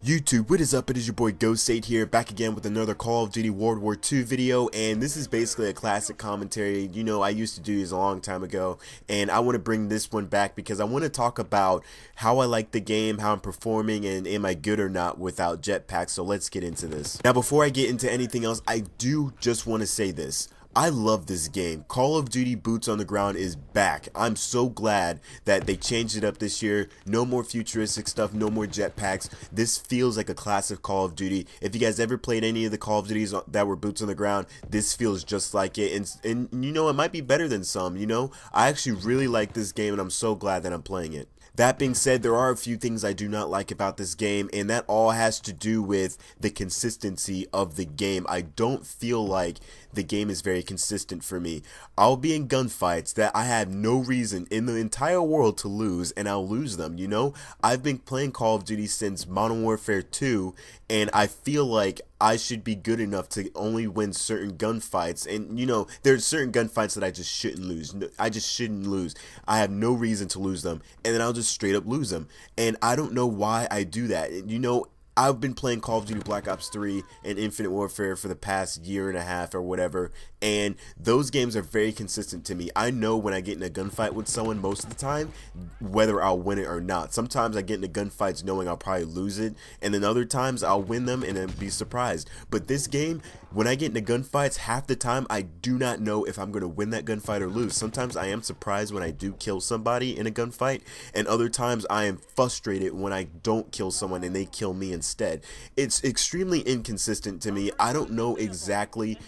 YouTube, what is up? It is your boy Ghostsade here, back again with another Call of Duty World War II video, and this is basically a classic commentary. You know, I used to do these a long time ago, and I want to bring this one back because I want to talk about how I like the game, how I'm performing, and am I good or not without jetpacks. So let's get into this. Now, before I get into anything else, I do just want to say this. I love this game. Call of Duty Boots on the Ground is back. I'm so glad that they changed it up this year. No more futuristic stuff, no more jetpacks. This feels like a classic Call of Duty. If you guys ever played any of the Call of Duties that were Boots on the Ground, this feels just like it. And you know, it might be better than some, you know? I actually really like this game and I'm so glad that I'm playing it. That being said, there are a few things I do not like about this game, and that all has to do with the consistency of the game. I don't feel like the game is very consistent for me. I'll be in gunfights that I have no reason in the entire world to lose, and I'll lose them, you know? I've been playing Call of Duty since Modern Warfare 2, and I feel like I should be good enough to only win certain gunfights. And you know, there's certain gunfights that I just shouldn't lose. I just shouldn't lose. I have no reason to lose them, and then I'll just straight up lose them. And I don't know why I do that. You know, I've been playing Call of Duty Black Ops 3 and Infinite Warfare for the past year and a half or whatever, and those games are very consistent to me. I know when I get in a gunfight with someone most of the time, whether I'll win it or not. Sometimes I get into gunfights knowing I'll probably lose it, and then other times I'll win them and then be surprised. But this game, when I get into gunfights, half the time I do not know if I'm going to win that gunfight or lose. Sometimes I am surprised when I do kill somebody in a gunfight, and other times I am frustrated when I don't kill someone and they kill me instead. It's extremely inconsistent to me. I don't know exactly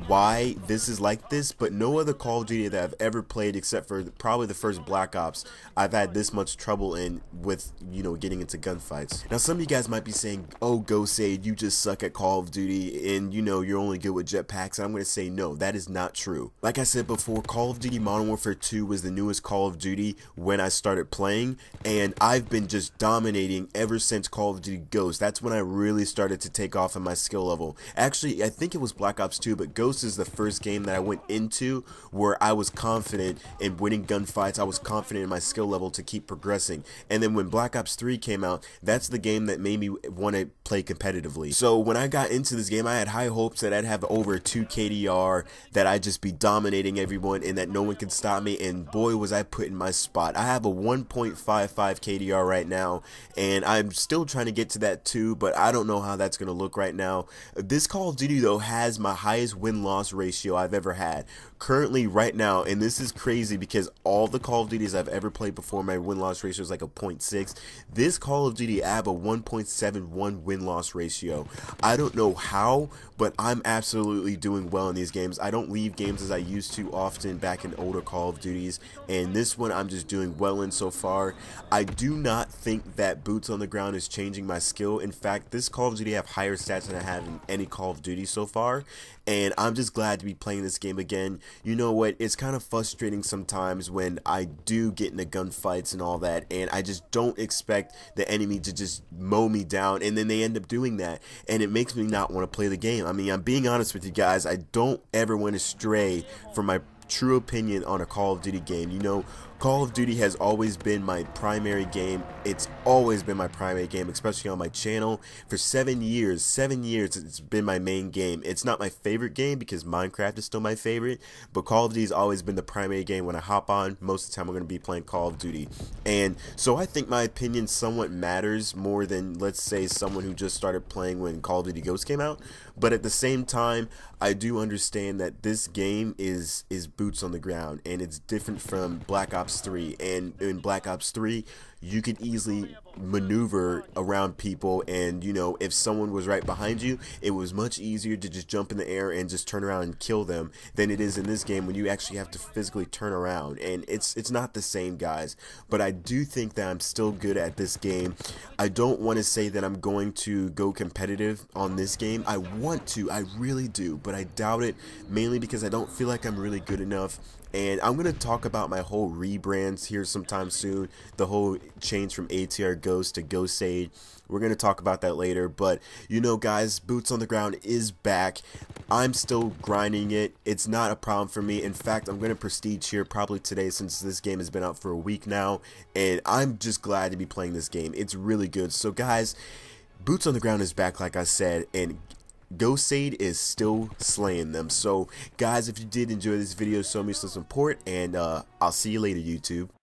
why this is like this, but no other Call of Duty that I've ever played, except for probably the first Black Ops, I've had this much trouble in with, you know, getting into gunfights. Now, some of you guys might be saying, oh, Ghostsade, you just suck at Call of Duty, and you know, you're only good with jetpacks. And I'm going to say no, that is not true. Like I said before, Call of Duty Modern Warfare 2 was the newest Call of Duty when I started playing, and I've been just dominating ever since Call of Duty Ghost. That's when I really started to take off in my skill level. Actually, I think it was Black Ops 2, but Ghost is the first game that I went into where I was confident in winning gunfights. I was confident in my skill level to keep progressing. And then when Black Ops 3 came out, that's the game that made me want to play competitively. So when I got into this game, I had high hopes that I'd have over 2 KDR, that I'd just be dominating everyone and that no one could stop me, and boy was I put in my spot. I have a 1.55 KDR right now, and I'm still trying to get to that too, but I don't know how that's going to look right now. This Call of Duty though has my highest win-loss ratio I've ever had. Currently right now, and this is crazy because all the Call of Duties I've ever played before, my win-loss ratio is like a 0.6. This Call of Duty, I have a 1.71 win-loss ratio. I don't know how, but I'm absolutely doing well in these games. I don't leave games as I used to often back in older Call of Duties, and this one I'm just doing well in so far. I do not think that Boots on the Ground is changing my skill. In fact, this Call of Duty have higher stats than I have in any Call of Duty so far, and I'm just glad to be playing this game again. You know what, it's kind of frustrating sometimes when I do get into gunfights and all that, and I just don't expect the enemy to just mow me down, and then they end up doing that, and it makes me not want to play the game. I mean, I'm being honest with you guys, I don't ever want to stray from my true opinion on a Call of Duty game. You know, Call of Duty has always been my primary game. It's always been my primary game, especially on my channel. For 7 years, it's been my main game. It's not my favorite game because Minecraft is still my favorite, but Call of Duty has always been the primary game when I hop on. Most of the time I'm going to be playing Call of Duty. And so I think my opinion somewhat matters more than, let's say, someone who just started playing when Call of Duty Ghost came out. But at the same time, I do understand that this game is Boots on the Ground, and it's different from Black Ops 3. And in Black Ops 3, you could easily maneuver around people, and you know, if someone was right behind you, it was much easier to just jump in the air and just turn around and kill them than it is in this game when you actually have to physically turn around. And it's not the same, guys, but I do think that I'm still good at this game. I don't want to say that I'm going to go competitive on this game. I want to, I really do, but I doubt it, mainly because I don't feel like I'm really good enough. And I'm going to talk about my whole rebrands here sometime soon, the whole change from ATR Ghost to Ghostsade. We're going to talk about that later, but you know, guys, Boots on the Ground is back. I'm still grinding it. It's not a problem for me. In fact, I'm going to prestige here probably today since this game has been out for a week now, and I'm just glad to be playing this game. It's really good. So guys, Boots on the Ground is back, like I said, and Ghostsade is still slaying them. So guys, if you did enjoy this video, show me some support, and I'll see you later, YouTube.